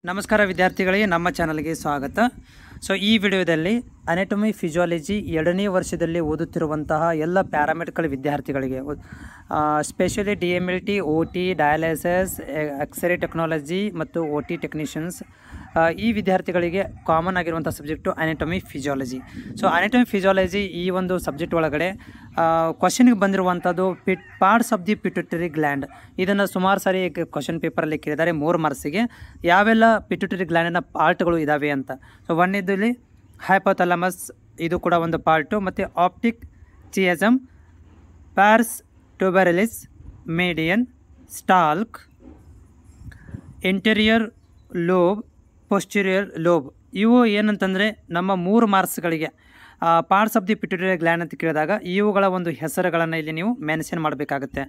ನಮಸ್ಕಾರ ವಿದ್ಯಾರ್ಥಿಗಳಿಗೆ ನಮ್ಮ ಚಾನಲ್ಗೆ ಸ್ವಾಗತ. ಸೊ ಈ ವಿಡಿಯೋದಲ್ಲಿ ಅನಾಟಮಿ ಫಿಸಿಯಾಲಜಿ 2ನೇ ವರ್ಷದಲ್ಲಿ ಓದುತ್ತಿರುವಂತಹ ಎಲ್ಲ ಪ್ಯಾರಾಮೆಡಿಕಲ್ ವಿದ್ಯಾರ್ಥಿಗಳಿಗೆ specially DMLT, OT, dialysis, X-ray technology ಮತ್ತು OT ಟೆಕ್ನಿಷಿಯನ್ಸ್ ಈ ವಿದ್ಯಾರ್ಥಿಗಳಿಗೆ ಕಾಮನ್ ಆಗಿರುವಂಥ subject anatomy physiology. So anatomy physiology ಈ ಒಂದು ಸಬ್ಜೆಕ್ಟ್ ಒಳಗಡೆ ಕ್ವಶನ್ಗೆ ಬಂದಿರುವಂಥದ್ದು parts of the pituitary gland. ಇದನ್ನು ಸುಮಾರು ಸಾರಿ ಕ್ವಶನ್ ಪೇಪರಲ್ಲಿ ಕೇಳಿದ್ದಾರೆ 3 ಮಾರ್ಕ್ಸಿಗೆ. ಯಾವೆಲ್ಲ ಪಿಟ್ಯುಟರಿ ಗ್ಲ್ಯಾಂಡಿನ ಪಾರ್ಟ್ಗಳು ಇದ್ದಾವೆ ಅಂತ. ಸೊ ಒಂದನೇದಲ್ಲಿ ಹೈಪೋಥಾಲಮಸ್, ಇದು ಕೂಡ ಒಂದು ಪಾರ್ಟು, ಮತ್ತು optic chiasm, pars tuberalis, median, stalk, interior lobe, posterior lobe. ಇವು ಏನಂತಂದರೆ ನಮ್ಮ 3 ಮಾರ್ಕ್ಸ್ಗಳಿಗೆ parts of the pituitary gland ಅಂತ ಕೇಳಿದಾಗ ಇವುಗಳ ಒಂದು ಹೆಸರುಗಳನ್ನು ಇಲ್ಲಿ ನೀವು ಮೆನ್ಷನ್ ಮಾಡಬೇಕಾಗುತ್ತೆ.